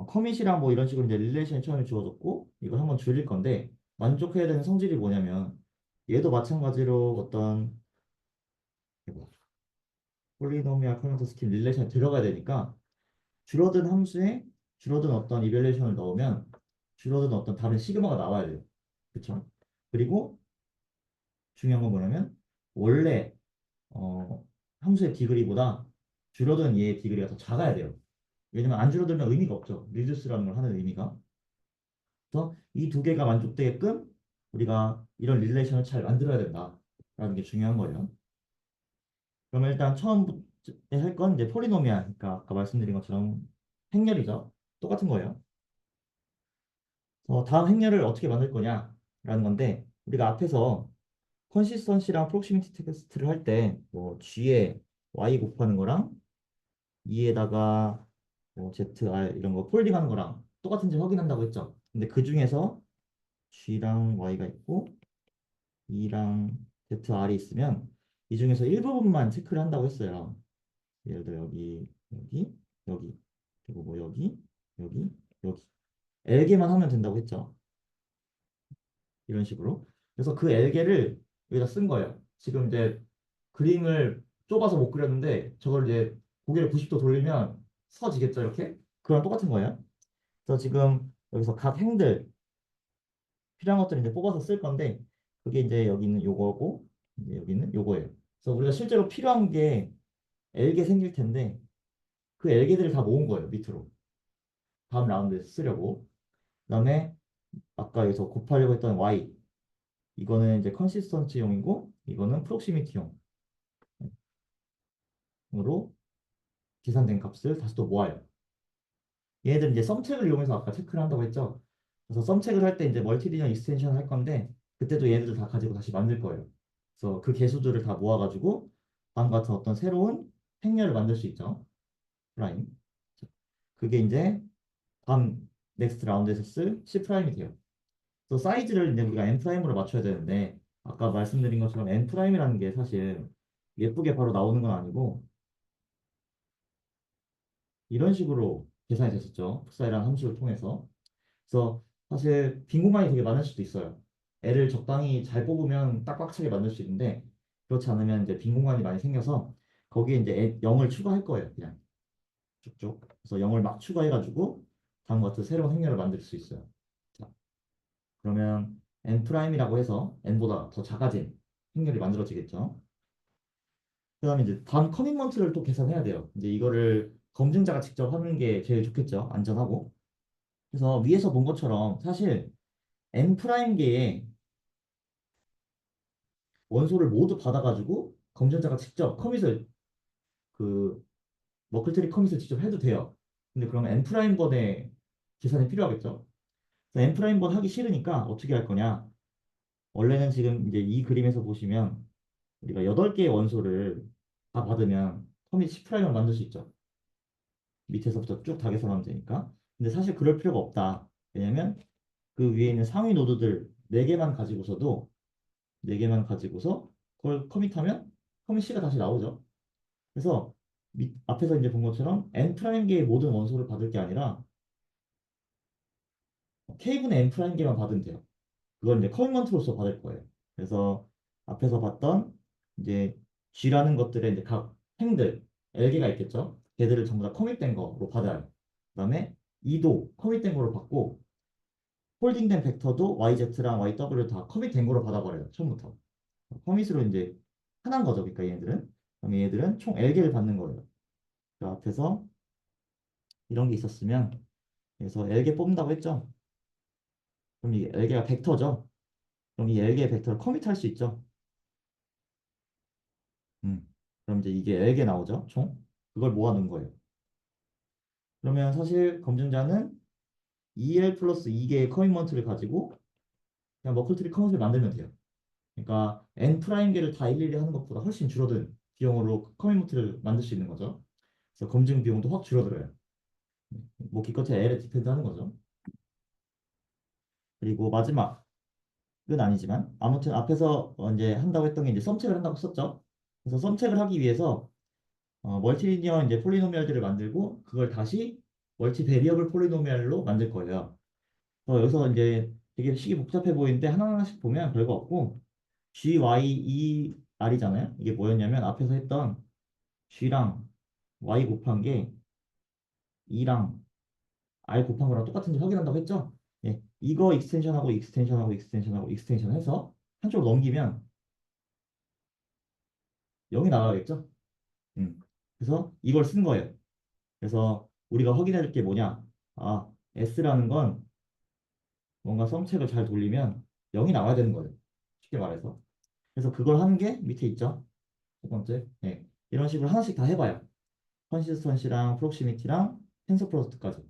커밋이랑 뭐 이런 식으로 이제 릴레이션이 처음에 주어졌고 이걸 한번 줄일 건데 만족해야 되는 성질이 뭐냐면 얘도 마찬가지로 어떤 폴리노미얼 커넥터 스킨 릴레이션이 들어가야 되니까 줄어든 함수에 줄어든 어떤 이벨레이션을 넣으면 줄어든 어떤 다른 시그마가 나와야 돼요. 그렇죠? 그리고 중요한 건 뭐냐면 원래 함수의 디그리보다 줄어든 얘의 디그리가 더 작아야 돼요. 왜냐면 안 줄어들면 의미가 없죠. 리듀스라는 걸 하는 의미가. 그래서 이 두 개가 만족되게끔 우리가 이런 릴레이션을 잘 만들어야 된다라는 게 중요한 거예요. 그러면 일단 처음에 할 건 이제 폴리노미알, 그러니까 아까 말씀드린 것처럼 행렬이죠. 똑같은 거예요. 다음 행렬을 어떻게 만들 거냐라는 건데 우리가 앞에서 컨시스턴시랑 프록시미티 테스트를 할 때 뭐 g에 y 곱하는 거랑 2에다가 뭐 zr 이런 거 폴딩하는 거랑 똑같은지 확인한다고 했죠. 근데 그 중에서 g랑 y가 있고 2랑 zr이 있으면 이 중에서 일부분만 체크를 한다고 했어요. 예를 들어 여기, 여기, 여기, 그리고 뭐 여기, 여기, 여기. L개만 하면 된다고 했죠. 이런 식으로. 그래서 그 L개를 여기다 쓴 거예요. 지금 이제 그림을 좁아서 못 그렸는데 저걸 이제 고개를 90도 돌리면 서지겠죠, 이렇게? 그거랑 똑같은 거예요. 그래서 지금 여기서 각 행들 필요한 것들을 이제 뽑아서 쓸 건데 그게 이제 여기 있는 요거고 이제 여기 있는 요거예요. 그래서 우리가 실제로 필요한 게 L개 생길 텐데 그 L개들을 다 모은 거예요, 밑으로. 다음 라운드에서 쓰려고. 그다음에 아까 여기서 곱하려고 했던 y 이거는 이제 컨시스턴치용이고 이거는 프록시미티용으로 계산된 값을 다시 또 모아요. 얘네들 이제 썸책을 이용해서 아까 체크를 한다고 했죠. 그래서 썸책을 할 때 이제 멀티리니어 익스텐션 할 건데 그때도 얘네들 다 가지고 다시 만들 거예요. 그래서 그 개수들을 다 모아가지고 다음과 같은 어떤 새로운 행렬을 만들 수 있죠. 프라임. 그게 이제 다음 넥스트 라운드에서 쓸 C 프라임이 돼요. 그래서 사이즈를 이제 우리가 n 프라임으로 맞춰야 되는데 아까 말씀드린 것처럼 n 프라임이라는 게 사실 예쁘게 바로 나오는 건 아니고 이런 식으로 계산이 됐었죠. 풋사이라는 함수를 통해서. 그래서 사실 빈 공간이 되게 많을 수도 있어요. 애를 적당히 잘 뽑으면 딱 꽉 차게 만들 수 있는데 그렇지 않으면 이제 빈 공간이 많이 생겨서 거기에 이제 0을 추가할 거예요. 그냥 쭉쭉. 그래서 0을 막 추가해가지고 다음과 같은 새로운 행렬을 만들 수 있어요. 자, 그러면 n 프라임이라고 해서 n보다 더 작아진 행렬이 만들어지겠죠. 그다음에 이제 다음 커미먼트를 또 계산해야 돼요. 이제 이거를 검증자가 직접 하는 게 제일 좋겠죠. 안전하고. 그래서 위에서 본 것처럼 사실 n 프라임계의 원소를 모두 받아가지고 검증자가 직접 커밋을 그 머클트리 커밋을 직접 해도 돼요. 근데 그러면 n 프라임 번의 계산이 필요하겠죠. 그래서 n 프라임 번 하기 싫으니까 어떻게 할 거냐? 원래는 지금 이제 이 그림에서 보시면 우리가 8개의 원소를 다 받으면 커밋 10'을 만들 수 있죠. 밑에서부터 쭉 다 계산하면 되니까. 근데 사실 그럴 필요가 없다. 왜냐면 그 위에 있는 상위 노드들 4개만 가지고서도 4개만 가지고서 그걸 커밋하면 커밋 C가 다시 나오죠. 그래서 앞에서 이제 본 것처럼 n 프라임 계의 모든 원소를 받을 게 아니라 k분의 n 프라임 계만 받으면 돼요. 그걸 이제 커미먼트로서 받을 거예요. 그래서 앞에서 봤던 이제 G라는 것들의 이제 각 행들 L개가 있겠죠. 걔들을 전부 다 커밋된 거로 받아요. 그다음에 E도 커밋된 거로 받고 홀딩된 벡터도 YZ랑 YW 다 커밋된 거로 받아버려요. 처음부터. 커밋으로 이제 하나인 거죠. 그러니까 얘네들은. 그럼 얘들은 총 L개를 받는 거예요. 그 앞에서 이런 게 있었으면 그래서 L개 뽑는다고 했죠. 그럼 이 L개가 벡터죠. 그럼 이 L개 벡터를 커밋할 수 있죠. 음. 그럼 이제 이게 L개 나오죠. 총. 그걸 모아놓은 거예요. 그러면 사실 검증자는 2L 플러스 2개의 커미먼트를 가지고 그냥 머클트리 커밋을 만들면 돼요. 그러니까 N 프라임계를 다 일일이 하는 것보다 훨씬 줄어든 비용으로 커미먼트를 만들 수 있는 거죠. 그래서 검증 비용도 확 줄어들어요. 뭐 기껏해 L에 디펜드 하는 거죠. 그리고 마지막은 아니지만 아무튼 앞에서 이제 한다고 했던 게 이제 썸책을 한다고 썼죠. 그래서 썸책을 하기 위해서 멀티리니어 이제 폴리노미얼들을 만들고 그걸 다시 멀티 베리어블 폴리노미얼로 만들 거예요. 여기서 이제 되게 식이 복잡해 보이는데 하나하나씩 보면 별거 없고 G, Y, E, R이잖아요. 이게 뭐였냐면 앞에서 했던 G랑 Y 곱한 게 E랑 R 곱한 거랑 똑같은지 확인한다고 했죠? 예, 이거 익스텐션하고 익스텐션하고 익스텐션하고 익스텐션 해서 한쪽으로 넘기면 0이 나가겠죠? 그래서 이걸 쓴 거예요. 그래서 우리가 확인해야 될 게 뭐냐? 아, S라는 건 뭔가 썸책을 잘 돌리면 0이 나와야 되는 거예요. 쉽게 말해서. 그래서 그걸 하는 게 밑에 있죠. 첫 번째. 네. 이런 식으로 하나씩 다 해봐요. 컨시스턴시랑 프록시미티랑 텐서플로스트까지.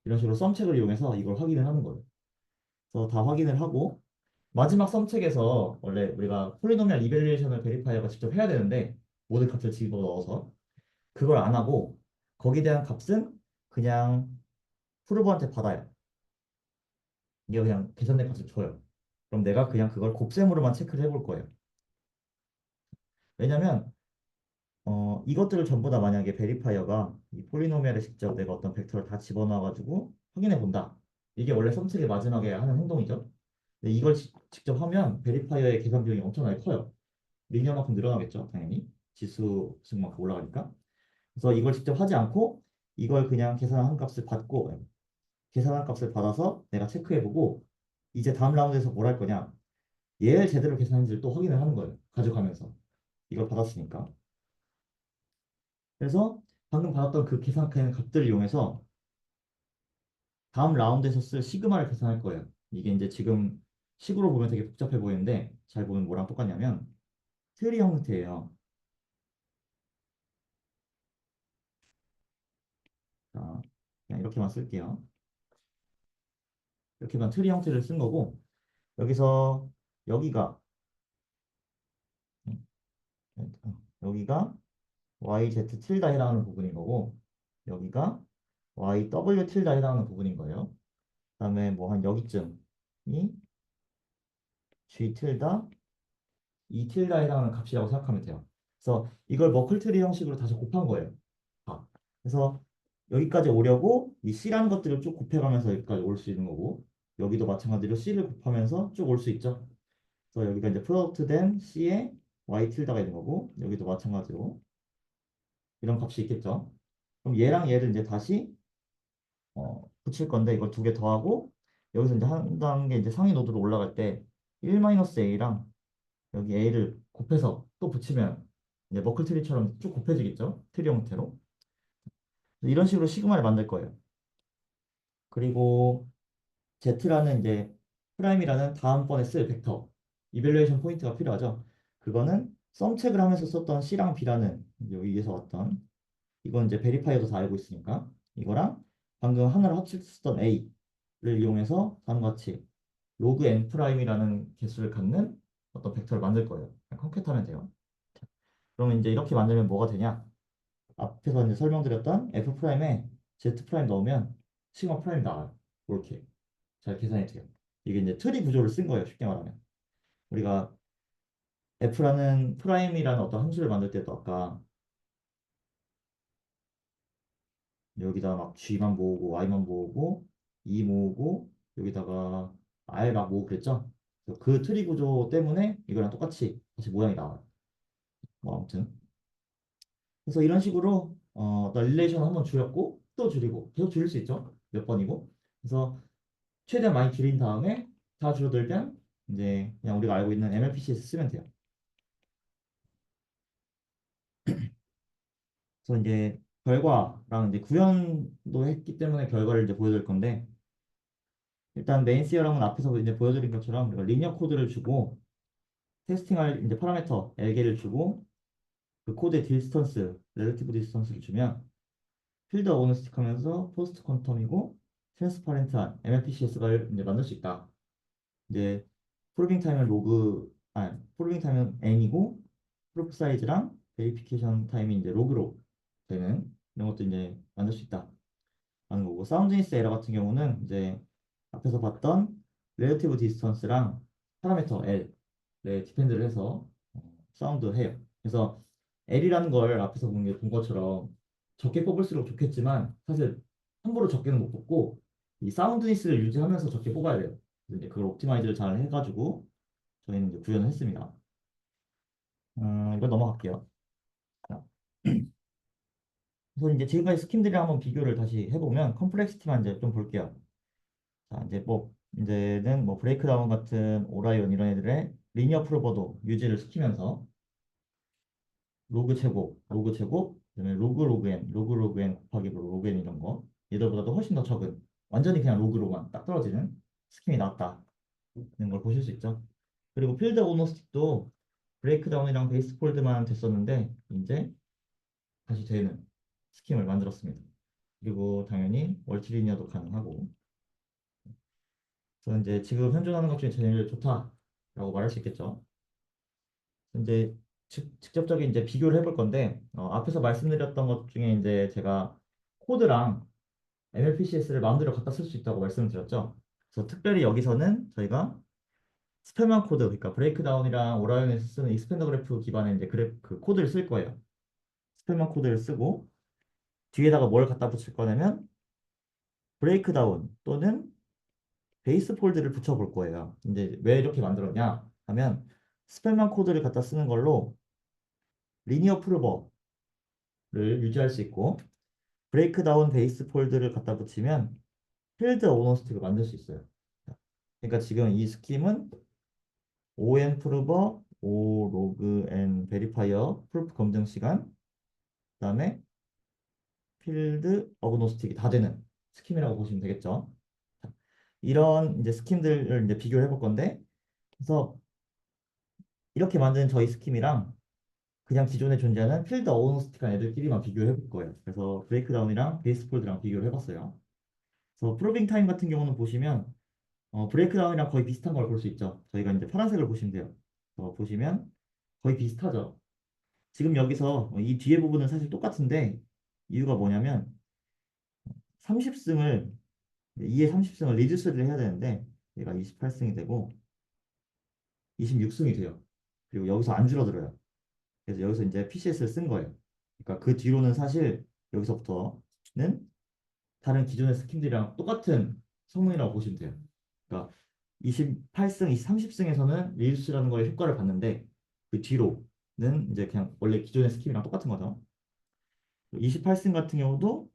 이런 식으로 썸책을 이용해서 이걸 확인을 하는 거예요. 그래서 다 확인을 하고 마지막 썸책에서 원래 우리가 폴리노미얼 이벨리에이션을 베리파이어가 직접 해야 되는데 모든 값을 집어넣어서 그걸 안 하고 거기에 대한 값은 그냥 프로버한테 받아요. 이게 그냥 계산된 값을 줘요. 그럼 내가 그냥 그걸 곱셈으로만 체크를 해볼 거예요. 왜냐면 이것들을 전부 다 만약에 베리파이어가 이 폴리노미얼에 직접 내가 어떤 벡터를 다 집어넣어가지고 확인해 본다. 이게 원래 썸책의 마지막에 하는 행동이죠. 근데 이걸 직접 하면 베리파이어의 계산 비용이 엄청나게 커요. 리니어만큼 늘어나겠죠, 당연히. 지수승만큼 올라가니까. 그래서 이걸 직접 하지 않고 이걸 그냥 계산한 값을 받고 계산한 값을 받아서 내가 체크해보고 이제 다음 라운드에서 뭘 할 거냐. 얘를 제대로 계산했는지 또 확인을 하는 거예요. 가져가면서. 이걸 받았으니까. 그래서 방금 받았던 그 계산한 값들을 이용해서 다음 라운드에서 쓸 시그마를 계산할 거예요. 이게 이제 지금 식으로 보면 되게 복잡해 보이는데 잘 보면 뭐랑 똑같냐면 트리 형태예요. 자, 그냥 이렇게만 쓸게요. 이렇게만 트리 형태를 쓴 거고 여기서 여기가 여기가 YZ 틸다 해당하는 부분인 거고 여기가 YW 틸다 해당하는 부분인 거예요. 그다음에 뭐 한 여기쯤이 G 틸다 이 틸다에 해당하는 값이라고 생각하면 돼요. 그래서 이걸 머클트리 형식으로 다시 곱한 거예요. 아, 그래서 여기까지 오려고 이 C라는 것들을 쭉 곱해가면서 여기까지 올 수 있는 거고 여기도 마찬가지로 C를 곱하면서 쭉 올 수 있죠. 그래서 여기가 이제 프로덕트 된 C에 Y 틸다가 있는 거고 여기도 마찬가지로 이런 값이 있겠죠. 그럼 얘랑 얘를 이제 다시 붙일 건데 이걸 두 개 더하고 여기서 이제 한 단계 이제 상위 노드로 올라갈 때 1-A랑 여기 A를 곱해서 또 붙이면 이제 머클트리처럼 쭉 곱해지겠죠? 트리 형태로. 이런 식으로 시그마를 만들 거예요. 그리고 Z라는 이제 프라임이라는 다음번에 쓸 벡터 이밸루에이션 포인트가 필요하죠. 그거는 썸책을 하면서 썼던 C랑 B라는 여기에서 왔던 이건 이제 베리파이어도 다 알고 있으니까 이거랑 방금 하나를 합쳤던 A를 이용해서 다음과 같이 로그 n 프라임이라는 개수를 갖는 어떤 벡터를 만들 거예요. 그냥 컴퓨트하면 돼요. 그러면 이제 이렇게 만들면 뭐가 되냐? 앞에서 이제 설명드렸던 f 프라임에 z 프라임 넣으면 시그마 프라임 나와요. 이렇게 잘 계산이 돼요. 이게 이제 트리 구조를 쓴 거예요. 쉽게 말하면 우리가 f라는 프라임이라는 어떤 함수를 만들 때도 아까 여기다 막 g만 모으고 y만 모으고 e 모으고 여기다가 r 막 모으고 그랬죠. 그래서 그 트리 구조 때문에 이거랑 똑같이 다시 모양이 나와요. 뭐 아무튼 그래서 이런 식으로 나 릴레이션 한번 줄였고 또 줄이고 계속 줄일 수 있죠. 몇 번이고. 그래서 최대한 많이 줄인 다음에 다 줄어들면 이제 그냥 우리가 알고 있는 MLPC에서 쓰면 돼요. 그래서 이제 결과랑 이제 구현도 했기 때문에 결과를 이제 보여드릴 건데 일단 메인 시어랑은 앞에서 이제 보여드린 것처럼 우리가 리니어 코드를 주고 테스팅할 이제 파라미터 LG를 주고 그 코드의 디스턴스, 렐러티브 디스턴스를 주면 필드 어그노스틱 하면서 포스트 퀀텀이고 트랜스파렌트한 MLPCS를 이제 만들 수 있다. 이제 프로빙 타임은 프로빙 타임은 n이고 프로프 사이즈랑 베리피케이션 타임이 이제 로그로 되는 이런 것도 이제 만들 수 있다. 하는 거고 사운드니스 에러 같은 경우는 이제 앞에서 봤던 렐러티브 디스턴스랑 파라미터 L에 디펜드를 해서 사운드 해요. 그래서 L이라는 걸 앞에서 본 것처럼 적게 뽑을수록 좋겠지만 사실 함부로 적게는 못 뽑고 이 사운드니스를 유지하면서 적게 뽑아야 돼요. 그래서 이제 그걸 옵티마이즈를 잘 해가지고 저희는 이제 구현을 했습니다. 이거 넘어갈게요. 자, 그래서 이제 지금까지 스킨들이랑 한번 비교를 다시 해보면 컴플렉시티만 이제 좀 볼게요. 자, 이제 뭐 이제는 뭐 브레이크다운 같은 오라이온 이런 애들의 리니어 프로버도 유지를 시키면서 로그 제곱, 그다음에 로그 n 곱하기 로그 n 이런 거 얘들보다도 훨씬 더 적은 완전히 그냥 로그로만 딱 떨어지는 스킨이 나왔다는 걸 보실 수 있죠. 그리고 필드 오노스틱도 브레이크다운이랑 베이스 폴드만 됐었는데 이제 다시 되는 스킨을 만들었습니다. 그리고 당연히 멀티리니어도 가능하고 그래서 이제 지금 현존하는 것 중에 제일 좋다라고 말할 수 있겠죠. 이제 직접적인 이제 비교를 해볼 건데 앞에서 말씀드렸던 것 중에 이제 제가 코드랑 MLPCS를 마음대로 갖다 쓸 수 있다고 말씀을 드렸죠. 그래서 특별히 여기서는 저희가 스페만 코드, 그러니까 브레이크다운이랑 오라이온에서 쓰는 익스펜더 그래프 기반의 이제 그 코드를 쓸 거예요. 스페만 코드를 쓰고 뒤에다가 뭘 갖다 붙일 거냐면 브레이크다운 또는 베이스 폴드를 붙여볼 거예요. 이제 왜 이렇게 만들었냐 하면 스펠만 코드를 갖다 쓰는 걸로 리니어 프루버를 유지할 수 있고 브레이크다운 베이스 폴드를 갖다 붙이면 필드 오너스틱을 만들 수 있어요. 그러니까 지금 이 스킴은 ON 프루버, O 로그 N 베리파이어 프루프 검증 시간, 그다음에 필드 어그노스틱이 다 되는 스킴이라고 보시면 되겠죠. 이런 이제 스킴들을 이제 비교를 해볼 건데 그래서 이렇게 만든 저희 스킴이랑 그냥 기존에 존재하는 필드 어우노스틱한 애들끼리만 비교를 해볼 거예요. 그래서 브레이크다운이랑 베이스폴드랑 비교를 해봤어요. 그래서 프로빙 타임 같은 경우는 보시면 브레이크다운이랑 거의 비슷한 걸 볼 수 있죠. 저희가 이제 파란색을 보시면 돼요. 보시면 거의 비슷하죠. 지금 여기서 이 뒤에 부분은 사실 똑같은데 이유가 뭐냐면 30승을 2에 30승을 리듀스를 해야 되는데 얘가 28승이 되고 26승이 돼요. 그리고 여기서 안 줄어들어요. 그래서 여기서 이제 PCS를 쓴 거예요. 그러니까 그 뒤로는 사실 여기서부터는 다른 기존의 스킨들이랑 똑같은 성능이라고 보시면 돼요. 그러니까 28승, 30승에서는 릴스라는 거에 효과를 봤는데 그 뒤로는 이제 그냥 원래 기존의 스킨이랑 똑같은 거죠. 28승 같은 경우도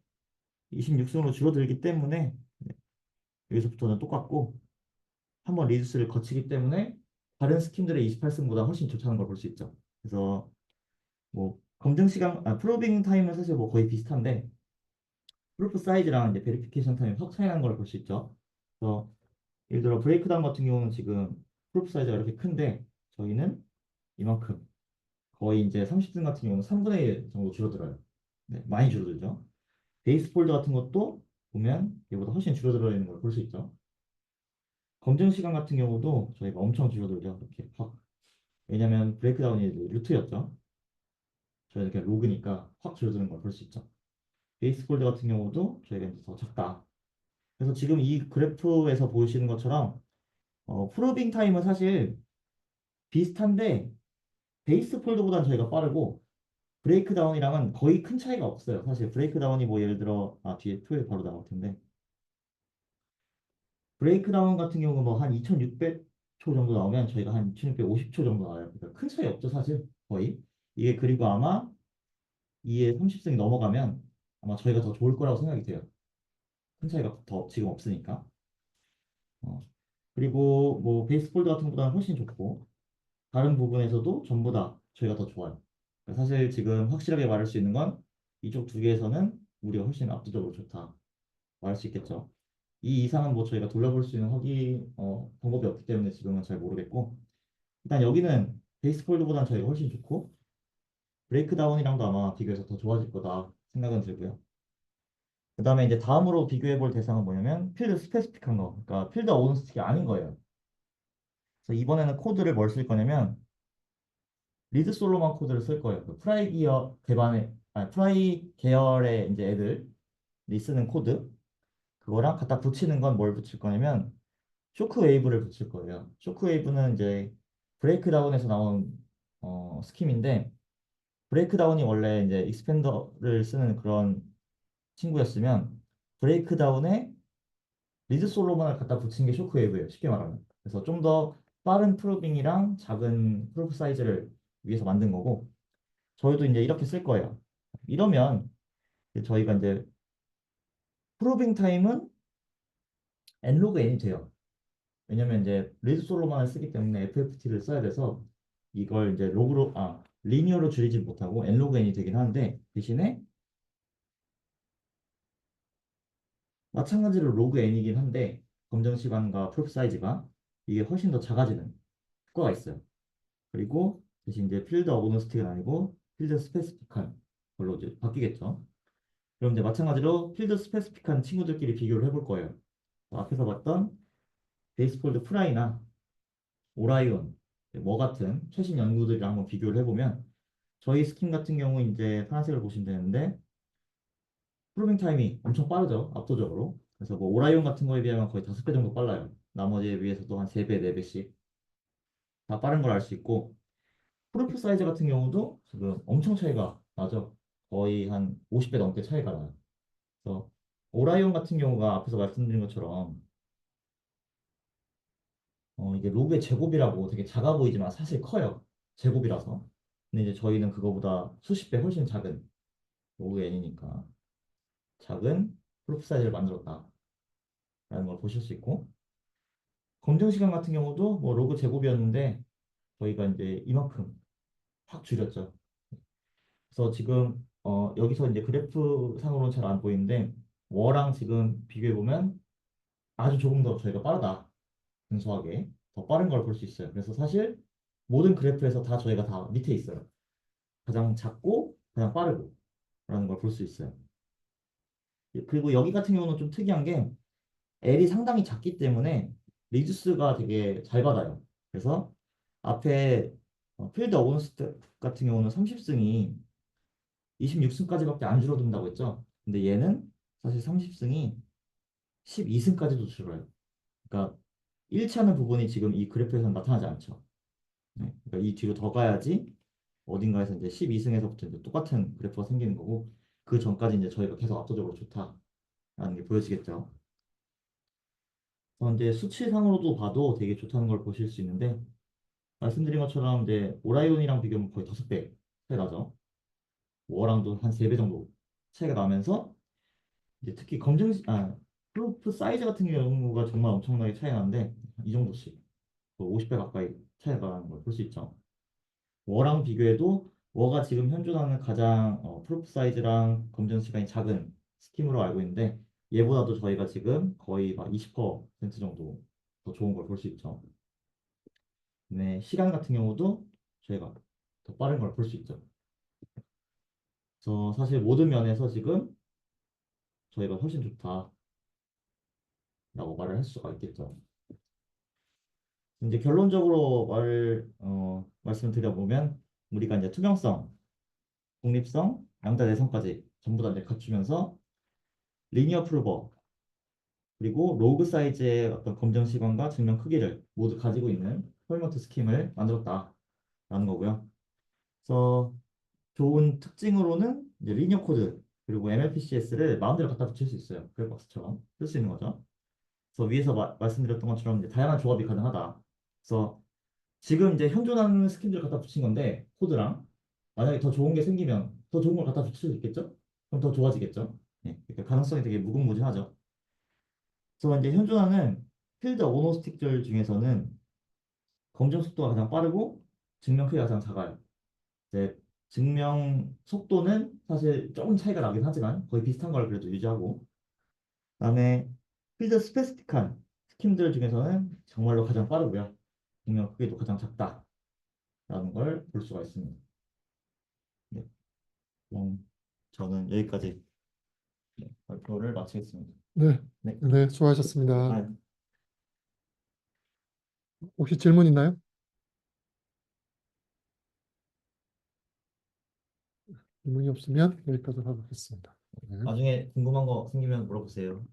26승으로 줄어들기 때문에 여기서부터는 똑같고 한번 리듀스를 거치기 때문에 다른 스킨들의 28승보다 훨씬 좋다는 걸 볼 수 있죠. 그래서 뭐 검증 시간, 프로빙 타임은 사실 뭐 거의 비슷한데 프루프 사이즈랑 이제 베리피케이션 타임이 확 차이 나는 걸 볼 수 있죠. 그래서 예를 들어 브레이크다운 같은 경우는 지금 프루프 사이즈가 이렇게 큰데 저희는 이만큼 거의 이제 30등 같은 경우는 3분의 1 정도 줄어들어요. 네, 많이 줄어들죠. 베이스 폴드 같은 것도 보면 얘보다 훨씬 줄어들어 있는 걸 볼 수 있죠. 검증 시간 같은 경우도 저희가 엄청 줄어들죠. 이렇게 확. 왜냐면 브레이크다운이 루트였죠. 저희는 그냥 로그니까 확 줄어드는 걸 볼 수 있죠. 베이스 폴드 같은 경우도 저희가 이제 더 작다. 그래서 지금 이 그래프에서 보시는 것처럼 프로빙 타임은 사실 비슷한데 베이스 폴드보다는 저희가 빠르고 브레이크 다운이랑은 거의 큰 차이가 없어요. 사실 브레이크 다운이 뭐 예를 들어 뒤에 툴 바로 나올 텐데 브레이크 다운 같은 경우는 뭐 한 2600 정도 나오면 저희가 한 2650초 정도 나와요. 그러니까 큰 차이 없죠, 사실. 거의. 이게 그리고 아마 이에 30승이 넘어가면 아마 저희가 더 좋을 거라고 생각이 돼요. 큰 차이가 더 지금 없으니까. 어. 그리고 뭐 베이스볼드 같은 것보다는 훨씬 좋고 다른 부분에서도 전부 다 저희가 더 좋아요. 그러니까 사실 지금 확실하게 말할 수 있는 건 이쪽 두 개에서는 우리가 훨씬 압도적으로 좋다 말할 수 있겠죠. 이 이상은 뭐 저희가 돌려볼 수 있는 방법이 없기 때문에 지금은 잘 모르겠고 일단 여기는 베이스볼드보다는 저희가 훨씬 좋고 브레이크다운이랑도 아마 비교해서 더 좋아질 거다 생각은 들고요. 그 다음에 이제 다음으로 비교해 볼 대상은 뭐냐면 필드 스페시픽한 거. 그러니까 필드 오온 스틱이 아닌 거예요. 그래서 이번에는 코드를 뭘 쓸 거냐면 리드 솔로만 코드를 쓸 거예요. 그 프라이 기어 기반의 프라이 계열의 이제 애들이 쓰는 코드 그거랑 갖다 붙이는 건 뭘 붙일 거냐면 쇼크 웨이브를 붙일 거예요. 쇼크 웨이브는 이제 브레이크다운에서 나온 스킴인데 브레이크다운이 원래 이제 익스펜더를 쓰는 그런 친구였으면 브레이크다운에 리드 솔로몬을 갖다 붙인 게 쇼크웨이브예요. 쉽게 말하면. 그래서 좀 더 빠른 프로빙이랑 작은 프로브 사이즈를 위해서 만든 거고 저희도 이제 이렇게 쓸 거예요. 이러면 이제 저희가 이제 프로빙 타임은 n 로그 n이 돼요. 왜냐면 이제 리드 솔로몬을 쓰기 때문에 FFT를 써야 돼서 이걸 이제 리니어로 줄이지 못하고 n 로그 n이 되긴 하는데 대신에 마찬가지로 로그 n이긴 한데 검정 시간과 프로브 사이즈가 이게 훨씬 더 작아지는 효과가 있어요. 그리고 대신 이제 필드 어그노스틱은 아니고 필드 스페시픽한 걸로 이제 바뀌겠죠. 그럼 이제 마찬가지로 필드 스페시픽한 친구들끼리 비교를 해볼 거예요. 앞에서 봤던 베이스폴드 프라이나 오라이온 뭐 같은 최신 연구들이랑 한번 비교를 해보면 저희 스킨 같은 경우 이제 파란색을 보시면 되는데 프로빙 타임이 엄청 빠르죠. 압도적으로. 그래서 뭐 오라이온 같은 거에 비하면 거의 5배 정도 빨라요. 나머지에 비해서도 한 3배, 4배씩 다 빠른 걸 알 수 있고 프로필 사이즈 같은 경우도 지금 엄청 차이가 나죠. 거의 한 50배 넘게 차이가 나요. 그래서 오라이온 같은 경우가 앞에서 말씀드린 것처럼 이게 로그의 제곱이라고 되게 작아 보이지만 사실 커요. 제곱이라서. 근데 이제 저희는 그거보다 수십 배 훨씬 작은 로그의 n이니까 작은 프로필 사이즈를 만들었다라는 걸 보실 수 있고 검증 시간 같은 경우도 뭐 로그 제곱이었는데 저희가 이제 이만큼 확 줄였죠. 그래서 지금 여기서 이제 그래프 상으로는 잘 안 보이는데 워랑 지금 비교해 보면 아주 조금 더 저희가 빠르다. 근소하게 더 빠른 걸 볼 수 있어요. 그래서 사실 모든 그래프에서 다 저희가 다 밑에 있어요. 가장 작고 가장 빠르고 라는 걸 볼 수 있어요. 그리고 여기 같은 경우는 좀 특이한 게 L이 상당히 작기 때문에 리듀스가 되게 잘 받아요. 그래서 앞에 필드 어곤스트 같은 경우는 30승이 26승까지밖에 안 줄어든다고 했죠. 근데 얘는 사실 30승이 12승까지도 줄어요. 그러니까 1차는 부분이 지금 이 그래프에서는 나타나지 않죠. 네. 그러니까 이 뒤로 더 가야지 어딘가에서 이제 12승에서부터 이제 똑같은 그래프가 생기는 거고 그 전까지 이제 저희가 계속 압도적으로 좋다라는 게 보여지겠죠. 이제 수치상으로도 봐도 되게 좋다는 걸 보실 수 있는데 말씀드린 것처럼 이제 오라이온이랑 비교하면 거의 5배 차이 나죠. 워랑도 한 3배 정도 차이가 나면서 이제 특히 프로프 사이즈 같은 경우가 정말 엄청나게 차이 나는데 이 정도씩 50배 가까이 차이가 나는 걸 볼 수 있죠. 워랑 비교해도 워가 지금 현존하는 가장 프로프 사이즈랑 검정 시간이 작은 스킴으로 알고 있는데 얘보다도 저희가 지금 거의 막 20% 정도 더 좋은 걸 볼 수 있죠. 네, 시간 같은 경우도 저희가 더 빠른 걸 볼 수 있죠. 그래서 사실 모든 면에서 지금 저희가 훨씬 좋다라고 말을 할 수가 있겠죠. 이제 결론적으로 말씀을 드려보면 우리가 이제 투명성, 독립성, 양자 내성까지 전부 다 이제 갖추면서 리니어 프루버 그리고 로그 사이즈의 어떤 검정 시간과 증명 크기를 모두 가지고 있는 폴모트 스킴을 만들었다라는 거고요. 그래서 좋은 특징으로는 이제 리니어 코드 그리고 MLPCS를 마음대로 갖다 붙일 수 있어요. 그래박스처럼 쓸 수 있는 거죠. 그래서 위에서 말씀드렸던 것처럼 이제 다양한 조합이 가능하다. 그래서 지금 이제 현존하는 스킨들을 갖다 붙인 건데 코드랑 만약에 더 좋은 게 생기면 더 좋은 걸 갖다 붙일 수 있겠죠? 그럼 더 좋아지겠죠? 네, 그러니까 가능성이 되게 무궁무진하죠. 그래서 이제 현존하는 필드 오너 스틱들 중에서는 검증 속도가 가장 빠르고 증명 크기가 가장 작아요. 이제 증명 속도는 사실 조금 차이가 나긴 하지만 거의 비슷한 걸 그래도 유지하고 그다음에 필드 스페시픽한 스킨들 중에서는 정말로 가장 빠르고요. 증명 크기도 가장 작다라는 걸 볼 수가 있습니다. 네, 그럼 저는 여기까지 발표를 마치겠습니다. 네, 네. 네, 수고하셨습니다. 아, 혹시 질문 있나요? 질문이 없으면 여기까지 하겠습니다. 네. 나중에 궁금한 거 생기면 물어보세요.